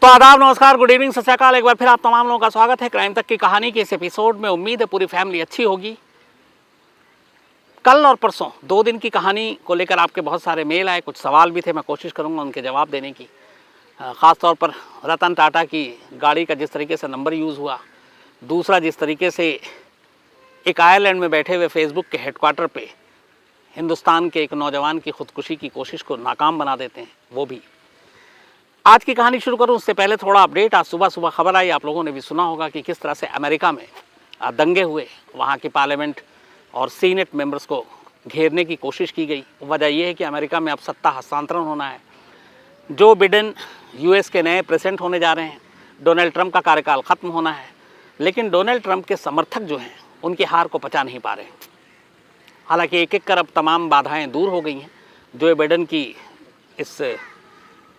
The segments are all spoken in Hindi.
तो आदाब, नमस्कार, गुड इवनिंग, सत श्री अकाल। एक बार फिर आप तमाम लोगों का स्वागत है क्राइम तक की कहानी के इस एपिसोड में। उम्मीद है पूरी फैमिली अच्छी होगी। कल और परसों 2 दिन की कहानी को लेकर आपके बहुत सारे मेल आए, कुछ सवाल भी थे, मैं कोशिश करूंगा उनके जवाब देने की। ख़ास तौर पर रतन टाटा की गाड़ी का जिस तरीके से नंबर यूज़ हुआ, दूसरा जिस तरीके से एक आयरलैंड में बैठे हुए फेसबुक के हेडक्वार्टर पे हिंदुस्तान के एक नौजवान की खुदकुशी की कोशिश को नाकाम बना देते हैं, वो भी। आज की कहानी शुरू करूं उससे पहले थोड़ा अपडेट। आज सुबह सुबह खबर आई, आप लोगों ने भी सुना होगा कि किस तरह से अमेरिका में दंगे हुए, वहां की पार्लियामेंट और सीनेट मेंबर्स को घेरने की कोशिश की गई। वजह यह है कि अमेरिका में अब सत्ता हस्तांतरण होना है। जो बिडेन यूएस के नए प्रेसिडेंट होने जा रहे हैं, डोनाल्ड ट्रंप का कार्यकाल ख़त्म होना है, लेकिन डोनाल्ड ट्रंप के समर्थक जो हैं उनकी हार को पचा नहीं पा रहे। हालांकि एक एक कर अब तमाम बाधाएं दूर हो गई हैं। जो बिडेन की इस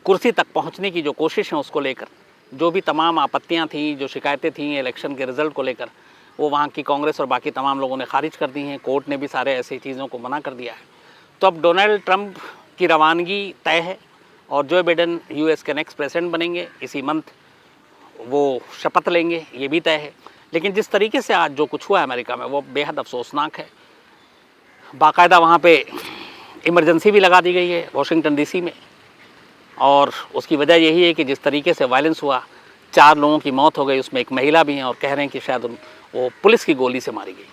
कुर्सी तक पहुंचने की जो कोशिश है उसको लेकर जो भी तमाम आपत्तियां थीं, जो शिकायतें थीं इलेक्शन के रिज़ल्ट को लेकर, वो वहाँ की कांग्रेस और बाकी तमाम लोगों ने खारिज कर दी हैं। कोर्ट ने भी सारे ऐसी चीज़ों को मना कर दिया है। तो अब डोनाल्ड ट्रंप की रवानगी तय है और जो बिडेन यूएस के नेक्स्ट प्रेसिडेंट बनेंगे। इसी मंथ वो शपथ लेंगे, ये भी तय है। लेकिन जिस तरीके से आज जो कुछ हुआ है अमेरिका में, वो बेहद अफसोसनाक है। बाकायदा वहाँ पे इमरजेंसी भी लगा दी गई है वॉशिंगटन डीसी में, और उसकी वजह यही है कि जिस तरीके से वायलेंस हुआ, 4 लोगों की मौत हो गई, उसमें एक महिला भी हैं, और कह रहे हैं कि शायद वो पुलिस की गोली से मारी गई।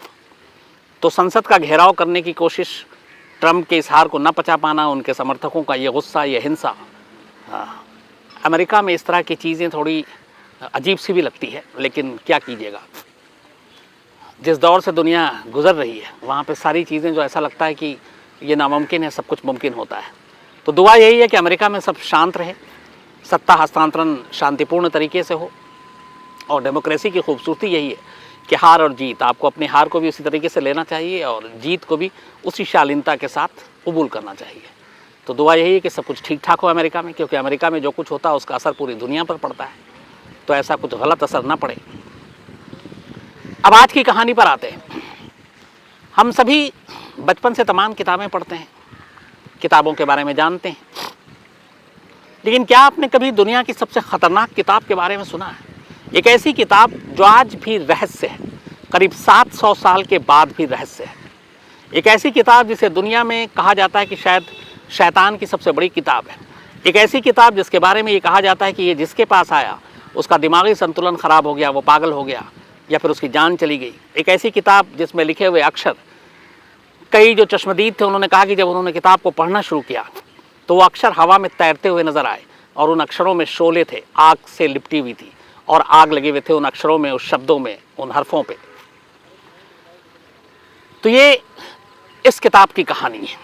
तो संसद का घेराव करने की कोशिश, ट्रंप के इस हार को न पचा पाना, उनके समर्थकों का ये गुस्सा, ये हिंसा, अमेरिका में इस तरह की चीज़ें थोड़ी अजीब सी भी लगती है। लेकिन क्या कीजिएगा, जिस दौर से दुनिया गुजर रही है वहाँ पे सारी चीज़ें जो ऐसा लगता है कि ये नामुमकिन है, सब कुछ मुमकिन होता है। तो दुआ यही है कि अमेरिका में सब शांत रहे, सत्ता हस्तांतरण शांतिपूर्ण तरीके से हो, और डेमोक्रेसी की खूबसूरती यही है कि हार और जीत, आपको अपनी हार को भी उसी तरीके से लेना चाहिए और जीत को भी उसी शालीनता के साथ कबूल करना चाहिए। तो दुआ यही है कि सब कुछ ठीक ठाक हो अमेरिका में, क्योंकि अमेरिका में जो कुछ होता है उसका असर पूरी दुनिया पर पड़ता है। तो ऐसा कुछ गलत असर ना पड़े। अब आज की कहानी पर आते हैं। हम सभी बचपन से तमाम किताबें पढ़ते हैं, किताबों के बारे में जानते हैं, लेकिन क्या आपने कभी दुनिया की सबसे ख़तरनाक किताब के बारे में सुना है? एक ऐसी किताब जो आज भी रहस्य है, करीब 700 साल के बाद भी रहस्य है। एक ऐसी किताब जिसे दुनिया में कहा जाता है कि शायद शैतान की सबसे बड़ी किताब है। एक ऐसी किताब जिसके बारे में ये कहा जाता है कि ये जिसके पास आया उसका दिमागी संतुलन ख़राब हो गया, वो पागल हो गया, या फिर उसकी जान चली गई। एक ऐसी किताब जिसमें लिखे हुए अक्षर, कई जो चश्मदीद थे उन्होंने कहा कि जब उन्होंने किताब को पढ़ना शुरू किया तो वो अक्षर हवा में तैरते हुए नजर आए, और उन अक्षरों में शोले थे, आग से लिपटी हुई थी, और आग लगे हुए थे उन अक्षरों में, उस शब्दों में, उन हरफों पे। तो ये इस किताब की कहानी है,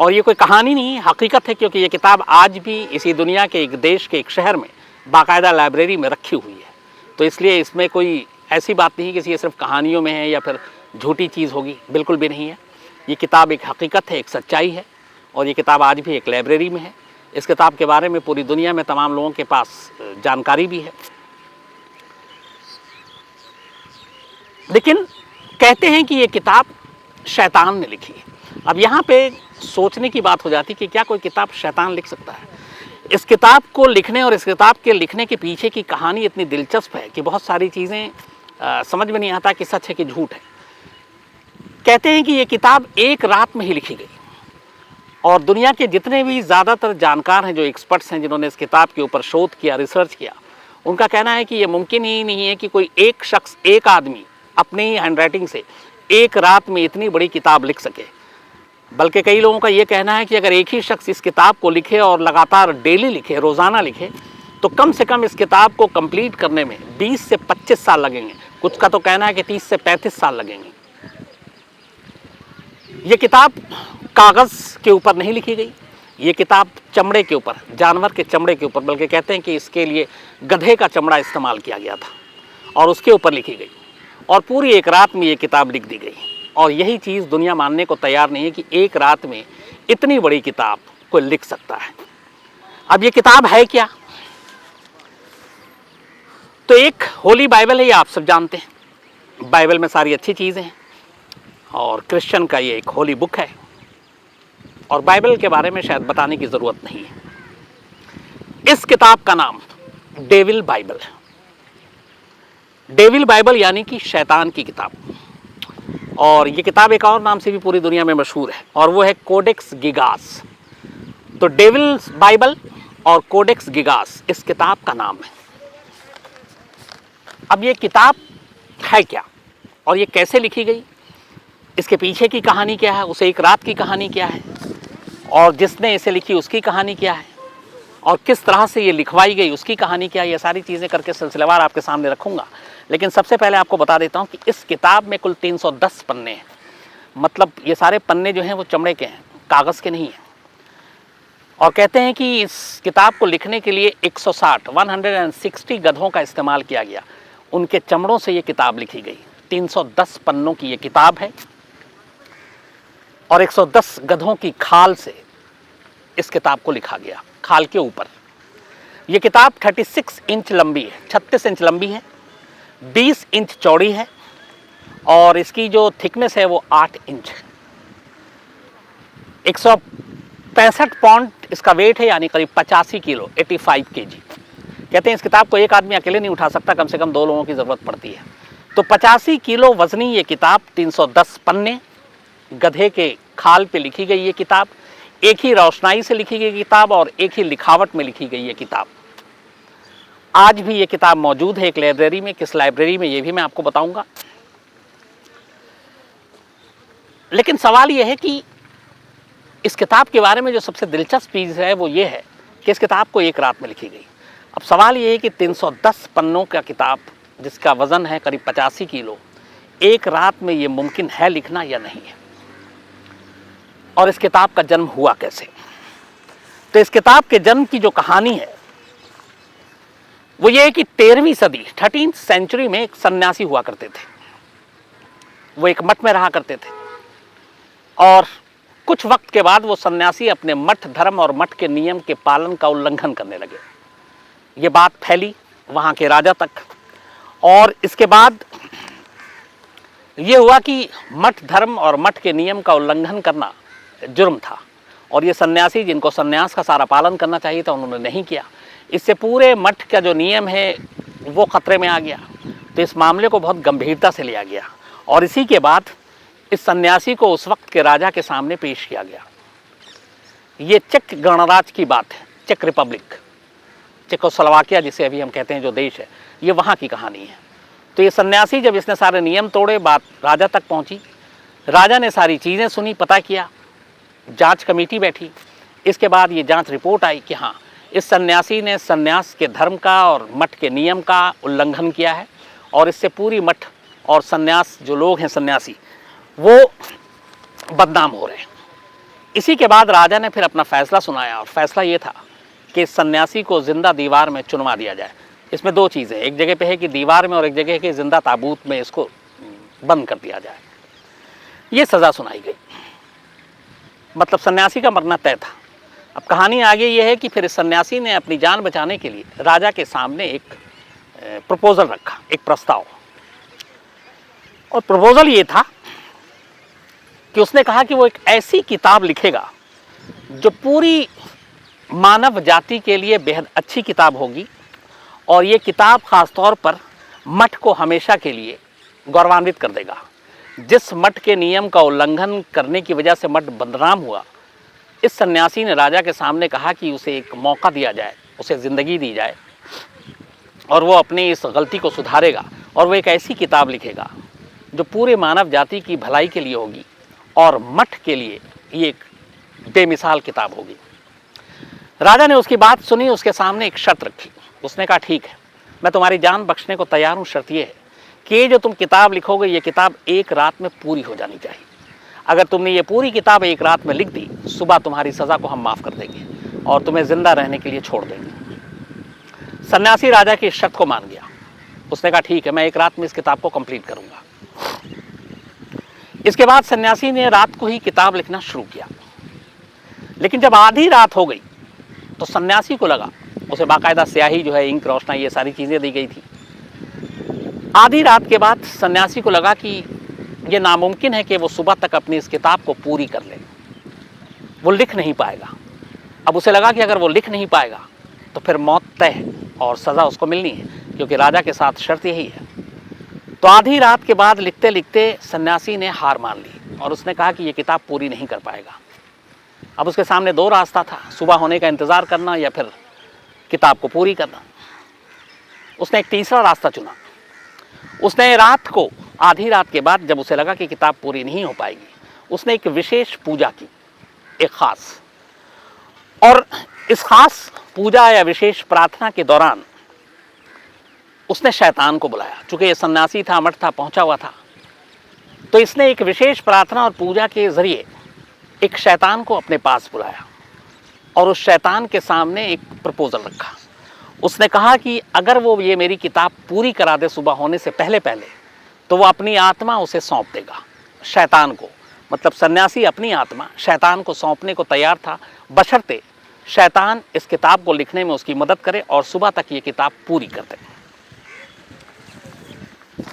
और ये कोई कहानी नहीं, हकीकत है, क्योंकि ये किताब आज भी इसी दुनिया के एक देश के एक शहर में बाकायदा लाइब्रेरी में रखी हुई है। तो इसलिए इसमें कोई ऐसी बात नहीं कि ये सिर्फ कहानियों में है या फिर झूठी चीज़ होगी, बिल्कुल भी नहीं है। ये किताब एक हकीकत है, एक सच्चाई है, और ये किताब आज भी एक लाइब्रेरी में है। इस किताब के बारे में पूरी दुनिया में तमाम लोगों के पास जानकारी भी है। लेकिन कहते हैं कि ये किताब शैतान ने लिखी है। अब यहाँ पे सोचने की बात हो जाती कि क्या कोई किताब शैतान लिख सकता है? इस किताब को लिखने और इस किताब के लिखने के पीछे की कहानी इतनी दिलचस्प है कि बहुत सारी चीज़ें समझ में नहीं आता कि सच है कि झूठ है। कहते हैं कि ये किताब एक रात में ही लिखी गई, और दुनिया के जितने भी ज़्यादातर जानकार हैं, जो एक्सपर्ट्स हैं, जिन्होंने इस किताब के ऊपर शोध किया, रिसर्च किया, उनका कहना है कि ये मुमकिन ही नहीं है कि कोई एक शख्स, एक आदमी अपनी ही हैंडराइटिंग से एक रात में इतनी बड़ी किताब लिख सके। बल्कि कई लोगों का ये कहना है कि अगर एक ही शख्स इस किताब को लिखे और लगातार डेली लिखे, रोज़ाना लिखे, तो कम से कम इस किताब को कंप्लीट करने में 20 से 25 साल लगेंगे। कुछ का तो कहना है कि 30 से 35 साल लगेंगे। ये किताब कागज़ के ऊपर नहीं लिखी गई, ये किताब चमड़े के ऊपर, जानवर के चमड़े के ऊपर, बल्कि कहते हैं कि इसके लिए गधे का चमड़ा इस्तेमाल किया गया था, और उसके ऊपर लिखी गई, और पूरी एक रात में ये किताब लिख दी गई। और यही चीज़ दुनिया मानने को तैयार नहीं है कि एक रात में इतनी बड़ी किताब कोई लिख सकता है। अब ये किताब है क्या? तो एक होली बाइबल है, ये आप सब जानते हैं। बाइबल में सारी अच्छी चीज़ें हैं, और क्रिश्चियन का ये एक होली बुक है, और बाइबल के बारे में शायद बताने की ज़रूरत नहीं है। इस किताब का नाम डेविल बाइबल। डेविल बाइबल यानी कि शैतान की किताब। और ये किताब एक और नाम से भी पूरी दुनिया में मशहूर है, और वो है कोडेक्स गिगास। तो डेविल बाइबल और कोडेक्स गिगास इस किताब का नाम है। अब ये किताब है क्या और ये कैसे लिखी गई, इसके पीछे की कहानी क्या है, उसे एक रात की कहानी क्या है, और जिसने इसे लिखी उसकी कहानी क्या है, और किस तरह से ये लिखवाई गई उसकी कहानी क्या है, ये सारी चीज़ें करके सिलसिलेवार आपके सामने रखूंगा। लेकिन सबसे पहले आपको बता देता हूँ कि इस किताब में कुल 310 पन्ने हैं। मतलब ये सारे पन्ने जो हैं वो चमड़े के हैं, कागज़ के नहीं हैं। और कहते हैं कि इस किताब को लिखने के लिए 160 गधों का इस्तेमाल किया गया, उनके चमड़ों से ये किताब लिखी गई। 310 पन्नों की ये किताब है और 110 गधों की खाल से इस किताब को लिखा गया, खाल के ऊपर। ये किताब 36 इंच लंबी है, 36 इंच लंबी है, 20 इंच चौड़ी है, और इसकी जो थिकनेस है वो 8 इंच है। 165 पाउंड इसका वेट है, यानी करीब 85 किलो, 85 kg। कहते हैं इस किताब को एक आदमी अकेले नहीं उठा सकता, कम से कम 2 लोगों की ज़रूरत पड़ती है। तो 85 किलो वजनी ये किताब, 310 पन्ने, गधे के खाल पे लिखी गई ये किताब, एक ही रोशनाई से लिखी गई किताब और एक ही लिखावट में लिखी गई ये किताब। आज भी ये किताब मौजूद है एक लाइब्रेरी में। किस लाइब्रेरी में ये भी मैं आपको बताऊंगा। लेकिन सवाल ये है कि इस किताब के बारे में जो सबसे दिलचस्प चीज़ है वो ये है कि इस किताब को एक रात में लिखी गई। अब सवाल ये है कि 310 पन्नों का किताब जिसका वज़न है करीब 85 किलो, एक रात में ये मुमकिन है लिखना या नहीं है, और इस किताब का जन्म हुआ कैसे। तो इस किताब के जन्म की जो कहानी है वो ये है कि 13वीं सदी 13th सेंचुरी में एक सन्यासी हुआ करते थे। वो एक मठ में रहा करते थे, और कुछ वक्त के बाद वो सन्यासी अपने मठ धर्म और मठ के नियम के पालन का उल्लंघन करने लगे। ये बात फैली वहाँ के राजा तक, और इसके बाद ये हुआ कि मठ धर्म और मठ के नियम का उल्लंघन करना जुर्म था, और ये सन्यासी जिनको सन्यास का सारा पालन करना चाहिए था उन्होंने नहीं किया। इससे पूरे मठ का जो नियम है वो खतरे में आ गया। तो इस मामले को बहुत गंभीरता से लिया गया, और इसी के बाद इस सन्यासी को उस वक्त के राजा के सामने पेश किया गया। ये चेक गणराज्य की बात है, चेक रिपब्लिक, चेकोस्लोवाकिया जिसे अभी हम कहते हैं जो देश है, ये वहाँ की कहानी है। तो ये सन्यासी जब इसने सारे नियम तोड़े, बात राजा तक पहुँची, राजा ने सारी चीज़ें सुनी, पता किया, जांच कमेटी बैठी। इसके बाद ये जांच रिपोर्ट आई कि हाँ, इस सन्यासी ने सन्यास के धर्म का और मठ के नियम का उल्लंघन किया है, और इससे पूरी मठ और सन्यास जो लोग हैं सन्यासी वो बदनाम हो रहे हैं। इसी के बाद राजा ने फिर अपना फैसला सुनाया, और फैसला ये था कि इस सन्यासी को जिंदा दीवार में चुनवा दिया जाए। इसमें 2 चीज़ें, एक जगह पे है कि दीवार में, और एक जगह है कि जिंदा ताबूत में इसको बंद कर दिया जाए। ये सज़ा सुनाई गई, मतलब सन्यासी का मरना तय था। अब कहानी आगे ये है कि फिर इस सन्यासी ने अपनी जान बचाने के लिए राजा के सामने एक प्रपोजल रखा, एक प्रस्ताव। और प्रपोजल ये था कि उसने कहा कि वो एक ऐसी किताब लिखेगा जो पूरी मानव जाति के लिए बेहद अच्छी किताब होगी, और ये किताब ख़ास तौर पर मठ को हमेशा के लिए गौरवान्वित कर देगा। जिस मठ के नियम का उल्लंघन करने की वजह से मठ बदनाम हुआ, इस सन्यासी ने राजा के सामने कहा कि उसे एक मौका दिया जाए, उसे ज़िंदगी दी जाए, और वो अपनी इस गलती को सुधारेगा, और वो एक ऐसी किताब लिखेगा जो पूरे मानव जाति की भलाई के लिए होगी, और मठ के लिए ये एक बेमिसाल किताब होगी। राजा ने उसकी बात सुनी, उसके सामने एक शर्त रखी। उसने कहा ठीक है, मैं तुम्हारी जान बख्शने को तैयार हूँ, शर्त ये है कि ये जो तुम किताब लिखोगे ये किताब एक रात में पूरी हो जानी चाहिए। अगर तुमने ये पूरी किताब एक रात में लिख दी, सुबह तुम्हारी सज़ा को हम माफ़ कर देंगे और तुम्हें ज़िंदा रहने के लिए छोड़ देंगे। सन्यासी राजा की शर्त को मान गया। उसने कहा ठीक है, मैं एक रात में इस किताब को कंप्लीट करूँगा। इसके बाद सन्यासी ने रात को ही किताब लिखना शुरू किया। लेकिन जब आधी रात हो गई तो सन्यासी को लगा, उसे बाकायदा स्याही जो है, इंक, रोशनाई, ये सारी चीज़ें दी गई थी। आधी रात के बाद सन्यासी को लगा कि ये नामुमकिन है कि वो सुबह तक अपनी इस किताब को पूरी कर ले, वो लिख नहीं पाएगा। अब उसे लगा कि अगर वो लिख नहीं पाएगा तो फिर मौत तय है। और सज़ा उसको मिलनी है, क्योंकि राजा के साथ शर्त यही है। तो आधी रात के बाद लिखते लिखते सन्यासी ने हार मान ली और उसने कहा कि ये किताब पूरी नहीं कर पाएगा। अब उसके सामने दो रास्ता था, सुबह होने का इंतज़ार करना या फिर किताब को पूरी करना। उसने एक तीसरा रास्ता चुना। उसने रात को, आधी रात के बाद जब उसे लगा कि किताब पूरी नहीं हो पाएगी, उसने एक विशेष पूजा की, एक ख़ास। और इस ख़ास पूजा या विशेष प्रार्थना के दौरान उसने शैतान को बुलाया। चूँकि ये सन्यासी था, मठ था, पहुँचा हुआ था, तो इसने एक विशेष प्रार्थना और पूजा के ज़रिए एक शैतान को अपने पास बुलाया और उस शैतान के सामने एक प्रपोज़ल रखा। उसने कहा कि अगर वो ये मेरी किताब पूरी करा दे सुबह होने से पहले पहले, तो वो अपनी आत्मा उसे सौंप देगा शैतान को। मतलब सन्यासी अपनी आत्मा शैतान को सौंपने को तैयार था, बशर्ते शैतान इस किताब को लिखने में उसकी मदद करे और सुबह तक ये किताब पूरी कर दे।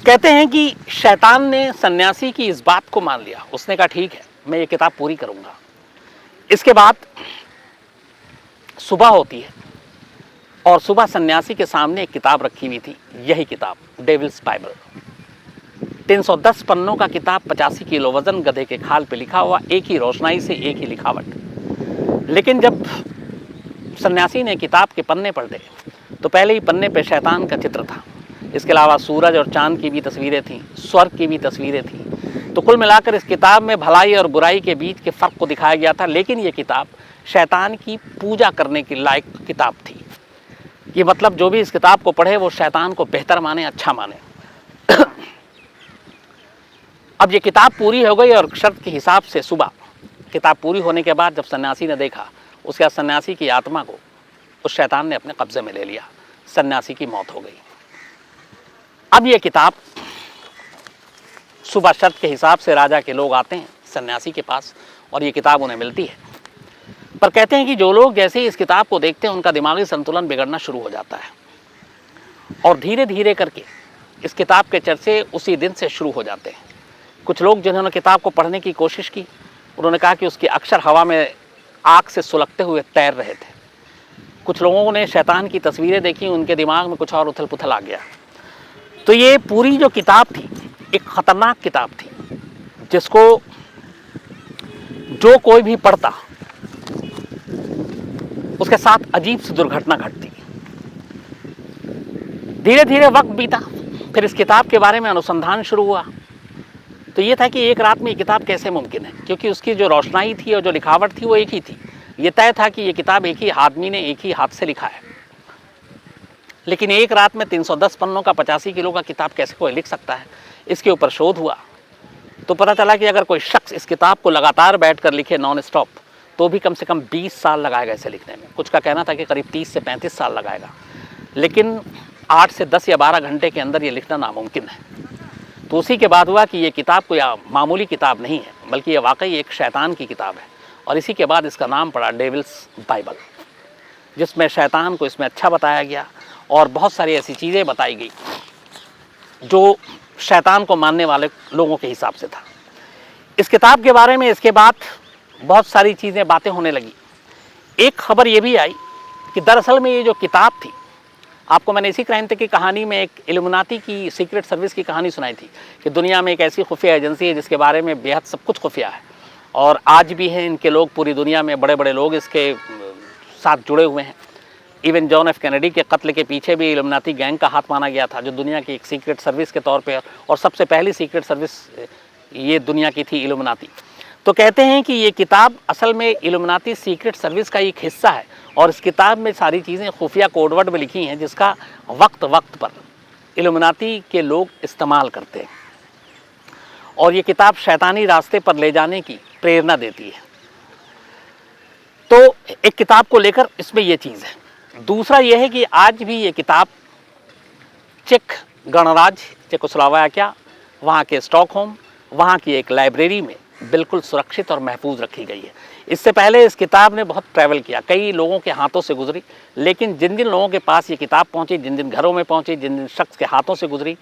कहते हैं कि शैतान ने सन्यासी की इस बात को मान लिया। उसने कहा ठीक है, मैं ये किताब पूरी करूंगा। इसके बाद सुबह होती है और सुबह सन्यासी के सामने एक किताब रखी हुई थी, यही किताब डेविल्स बाइबल। 310 पन्नों का किताब, 85 किलो वजन, गधे के खाल पे लिखा हुआ, एक ही रोशनाई से एक ही लिखावट। लेकिन जब सन्यासी ने किताब के पन्ने पलटे तो पहले ही पन्ने पे शैतान का चित्र था। इसके अलावा सूरज और चांद की भी तस्वीरें थीं, स्वर्ग की भी तस्वीरें थीं। तो कुल मिलाकर इस किताब में भलाई और बुराई के बीच के फ़र्क को दिखाया गया था। लेकिन ये किताब शैतान की पूजा करने की लायक किताब थी। ये मतलब जो भी इस किताब को पढ़े वो शैतान को बेहतर माने, अच्छा माने। अब ये किताब पूरी हो गई और शर्त के हिसाब से सुबह किताब पूरी होने के बाद जब सन्यासी ने देखा, उसके बाद सन्यासी की आत्मा को उस शैतान ने अपने कब्जे में ले लिया। सन्यासी की मौत हो गई। अब ये किताब सुबह शर्त के हिसाब से राजा के लोग आते हैं सन्यासी के पास और ये किताब उन्हें मिलती है। पर कहते हैं कि जो लोग जैसे ही इस किताब को देखते हैं उनका दिमागी संतुलन बिगड़ना शुरू हो जाता है और धीरे धीरे करके इस किताब के चर्चे उसी दिन से शुरू हो जाते हैं। कुछ लोग जिन्होंने किताब को पढ़ने की कोशिश की, उन्होंने कहा कि उसके अक्षर हवा में आग से सुलगते हुए तैर रहे थे। कुछ लोगों ने शैतान की तस्वीरें देखी, उनके दिमाग में कुछ और उथल पुथल आ गया। तो ये पूरी जो किताब थी एक ख़तरनाक किताब थी, जिसको जो कोई भी पढ़ता उसके साथ अजीब सी दुर्घटना घटती। धीरे धीरे वक्त बीता, फिर इस किताब के बारे में अनुसंधान शुरू हुआ। तो ये था कि एक रात में ये किताब कैसे मुमकिन है, क्योंकि उसकी जो रोशनाई थी और जो लिखावट थी वो एक ही थी। ये तय था कि ये किताब एक ही आदमी ने एक ही हाथ से लिखा है। लेकिन एक रात में 310 पन्नों का 85 किलो का किताब कैसे कोई लिख सकता है, इसके ऊपर शोध हुआ। तो पता चला कि अगर कोई शख्स इस किताब को लगातार बैठकर लिखे नॉन स्टॉप, तो भी कम से कम 20 साल लगाएगा इसे लिखने में। कुछ का कहना था कि करीब 30 से 35 साल लगाएगा। लेकिन 8 से 10 या 12 घंटे के अंदर ये लिखना नामुमकिन है। तो उसी के बाद हुआ कि ये किताब कोई मामूली किताब नहीं है, बल्कि ये वाकई एक शैतान की किताब है। और इसी के बाद इसका नाम पड़ा डेविल्स बाइबल, जिसमें शैतान को इसमें अच्छा बताया गया और बहुत सारी ऐसी चीज़ें बताई गई जो शैतान को मानने वाले लोगों के हिसाब से था। इस किताब के बारे में इसके बाद बहुत सारी चीज़ें, बातें होने लगी। एक खबर ये भी आई कि दरअसल में ये जो किताब थी, आपको मैंने इसी क्राइम की कहानी में एक इल्यूमिनाटी की सीक्रेट सर्विस की कहानी सुनाई थी कि दुनिया में एक ऐसी खुफिया एजेंसी है जिसके बारे में बेहद सब कुछ खुफिया है और आज भी हैं इनके लोग। पूरी दुनिया में बड़े बड़े लोग इसके साथ जुड़े हुए हैं। इवन जॉन एफ कैनेडी के कत्ल के पीछे भी इल्यूमिनाटी गैंग का हाथ माना गया था, जो दुनिया की एक सीक्रेट सर्विस के तौर पे, और सबसे पहली सीक्रेट सर्विस ये दुनिया की थी इल्यूमिनाटी। तो कहते हैं कि ये किताब असल में इल्यूमिनाटी सीक्रेट सर्विस का एक हिस्सा है और इस किताब में सारी चीज़ें खुफिया कोडवर्ड में लिखी हैं, जिसका वक्त वक्त पर इल्यूमिनाटी के लोग इस्तेमाल करते हैं। और ये किताब शैतानी रास्ते पर ले जाने की प्रेरणा देती है। तो एक किताब को लेकर इसमें ये चीज़ है। दूसरा यह है कि आज भी ये किताब चेक गणराज्य चेकोस्लोवाकिया, वहाँ के स्टॉकहोम, वहाँ की एक लाइब्रेरी में बिल्कुल सुरक्षित और महफूज रखी गई है। इससे पहले इस किताब ने बहुत ट्रैवल किया, कई लोगों के हाथों से गुजरी, लेकिन जिन जिन लोगों के पास ये किताब पहुँची, जिन जिन घरों में पहुँची, जिन जिन शख्स के हाथों से गुजरी,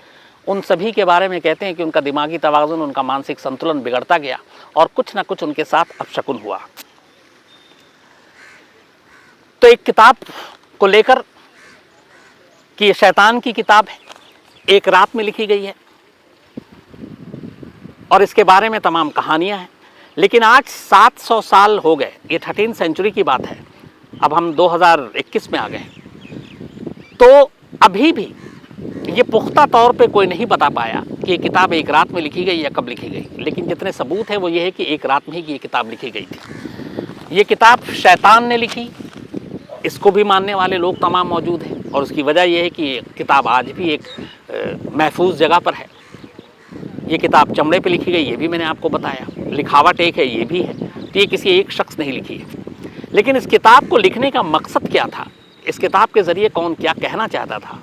उन सभी के बारे में कहते हैं कि उनका दिमागी तवाज़ुन, उनका मानसिक संतुलन बिगड़ता गया और कुछ ना कुछ उनके साथ अपशकुन हुआ। तो एक किताब को लेकर कि ये शैतान की किताब है, एक रात में लिखी गई है और इसके बारे में तमाम कहानियां हैं। लेकिन आज 700 साल हो गए, ये 13th सेंचुरी की बात है, अब हम 2021 में आ गए, तो अभी भी ये पुख्ता तौर पे कोई नहीं बता पाया कि ये किताब एक रात में लिखी गई या कब लिखी गई। लेकिन जितने सबूत हैं वो ये है कि एक रात में ही ये किताब लिखी गई थी। ये किताब शैतान ने लिखी, इसको भी मानने वाले लोग तमाम मौजूद हैं, और उसकी वजह यह है कि ये किताब आज भी एक महफूज जगह पर है। ये किताब चमड़े पे लिखी गई, ये भी मैंने आपको बताया, लिखावट एक है, ये भी है, तो ये किसी एक शख्स ने ही लिखी है। लेकिन इस किताब को लिखने का मकसद क्या था, इस किताब के ज़रिए कौन क्या कहना चाहता था,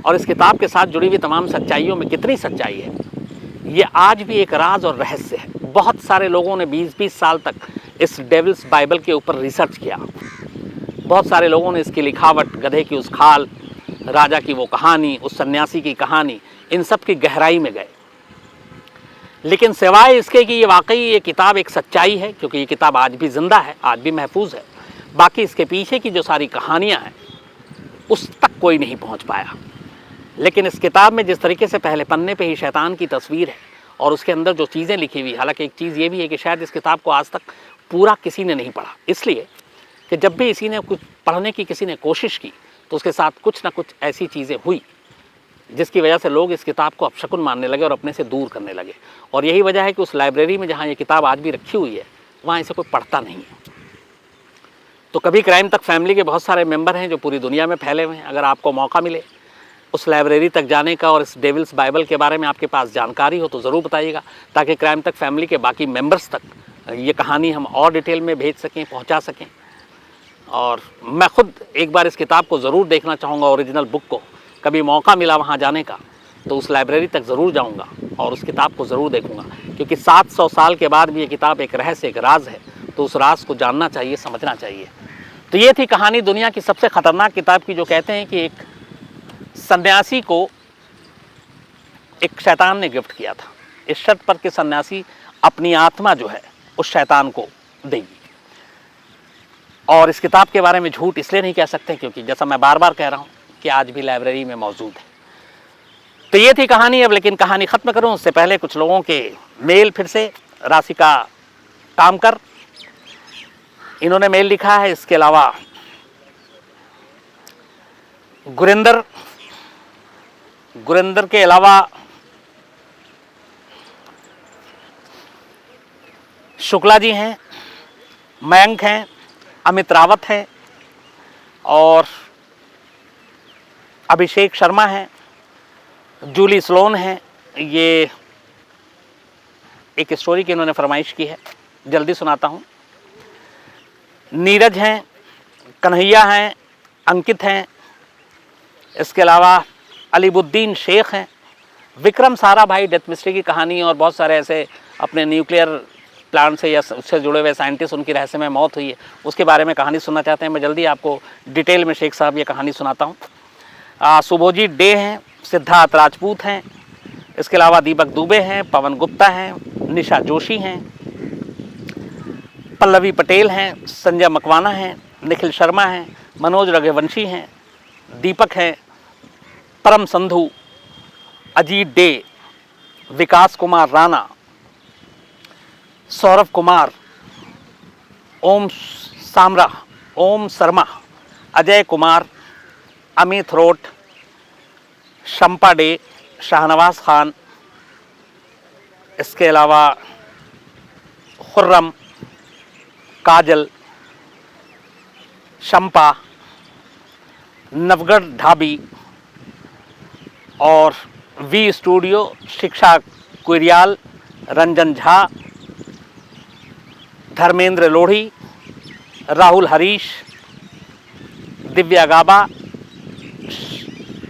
और इस किताब के साथ जुड़ी हुई तमाम सच्चाइयों में कितनी सच्चाई है, ये आज भी एक राज और रहस्य है। बहुत सारे लोगों ने 20-20 साल तक इस डेविल्स बाइबल के ऊपर रिसर्च किया। बहुत सारे लोगों ने इसकी लिखावट, गधे की उस खाल, राजा की वो कहानी, उस सन्यासी की कहानी, इन सब की गहराई में गए। लेकिन सिवाय इसके कि ये वाकई ये किताब एक सच्चाई है, क्योंकि ये किताब आज भी ज़िंदा है, आज भी महफूज है, बाकी इसके पीछे की जो सारी कहानियाँ हैं उस तक कोई नहीं पहुँच पाया। लेकिन इस किताब में जिस तरीके से पहले पन्ने पे ही शैतान की तस्वीर है और उसके अंदर जो चीज़ें लिखी हुई, हालांकि एक चीज़ ये भी है कि शायद इस किताब को आज तक पूरा किसी ने नहीं पढ़ा, इसलिए कि जब भी इसी ने कुछ पढ़ने की किसी ने कोशिश की तो उसके साथ कुछ ना कुछ ऐसी चीज़ें हुई जिसकी वजह से लोग इस किताब को अपशकुन मानने लगे और अपने से दूर करने लगे। और यही वजह है कि उस लाइब्रेरी में जहाँ ये किताब आज भी रखी हुई है वहाँ इसे कोई पढ़ता नहीं है। तो कभी क्राइम तक फैमिली के बहुत सारे मेंबर हैं जो पूरी दुनिया में फैले हुए हैं। अगर आपको मौका मिले उस लाइब्रेरी तक जाने का और इस डेविल्स बाइबल के बारे में आपके पास जानकारी हो तो ज़रूर बताइएगा, ताकि क्राइम तक फैमिली के बाकी मेंबर्स तक ये कहानी हम और डिटेल में भेज सकें, पहुंचा सकें। और मैं खुद एक बार इस किताब को ज़रूर देखना चाहूँगा, ओरिजिनल बुक को। कभी मौका मिला वहाँ जाने का तो उस लाइब्रेरी तक ज़रूर जाऊँगा और उस किताब को ज़रूर देखूँगा, क्योंकि 700 साल के बाद भी ये किताब एक रहस्य, एक राज है, तो उस राज को जानना चाहिए, समझना चाहिए। तो ये थी कहानी दुनिया की सबसे ख़तरनाक किताब की, जो कहते हैं कि एक सन्यासी को एक शैतान ने गिफ्ट किया था, इस शर्त पर कि सन्यासी अपनी आत्मा जो है उस शैतान को देगी। और इस किताब के बारे में झूठ इसलिए नहीं कह सकते क्योंकि जैसा मैं बार बार कह रहा हूँ कि आज भी लाइब्रेरी में मौजूद है। तो ये थी कहानी। अब लेकिन कहानी ख़त्म करूँ उससे पहले कुछ लोगों के मेल फिर से राशि का काम कर, इन्होंने मेल लिखा है। इसके अलावा गुरिंदर के अलावा शुक्ला जी हैं, मयंक हैं, अमित रावत हैं और अभिषेक शर्मा हैं, जूली स्लोन हैं। ये एक स्टोरी की इन्होंने फरमाइश की है, जल्दी सुनाता हूँ। नीरज हैं, कन्हैया हैं, अंकित हैं, इसके अलावा अलीबुद्दीन शेख हैं, विक्रम सारा भाई डेथ मिस्ट्री की कहानी और बहुत सारे ऐसे अपने न्यूक्लियर प्लांट से या उससे जुड़े हुए साइंटिस्ट, उनकी रहस्यमय मौत हुई है, उसके बारे में कहानी सुनना चाहते हैं। मैं जल्दी आपको डिटेल में शेख साहब ये कहानी सुनाता हूँ। सुभोजीत डे हैं, सिद्धार्थ राजपूत हैं, इसके अलावा दीपक दुबे हैं, पवन गुप्ता हैं, निशा जोशी हैं, पल्लवी पटेल हैं, संजय मकवाना हैं, निखिल शर्मा हैं, मनोज रघुवंशी हैं, दीपक हैं, परम संधू, अजीत डे, विकास कुमार राणा, सौरभ कुमार, ओम शर्मा, अजय कुमार, अमित रोट, शंपा डे, शाहनवाज खान, इसके अलावा खुर्रम, काजल, शंपा, नवगढ़ ढाबी और वी स्टूडियो, शिक्षा कुरियाल, रंजन झा, धर्मेंद्र लोढ़ी, राहुल हरीश, दिव्या गाबा,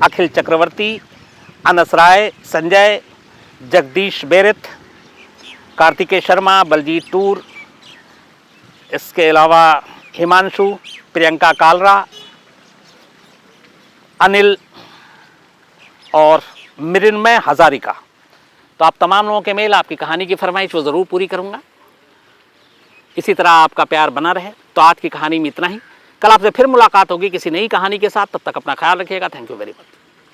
अखिल चक्रवर्ती, अनस राय, संजय, जगदीश बेरित, कार्तिकेय शर्मा, बलजीत टूर, इसके अलावा हिमांशु, प्रियंका कालरा, अनिल और मृण्मय हजारिका। तो आप तमाम लोगों के मेल, आपकी कहानी की फरमाइश वो ज़रूर पूरी करूँगा। इसी तरह आपका प्यार बना रहे। तो आज की कहानी में इतना ही। कल आपसे फिर मुलाकात होगी किसी नई कहानी के साथ। तब तक अपना ख्याल रखिएगा। Thank you very much.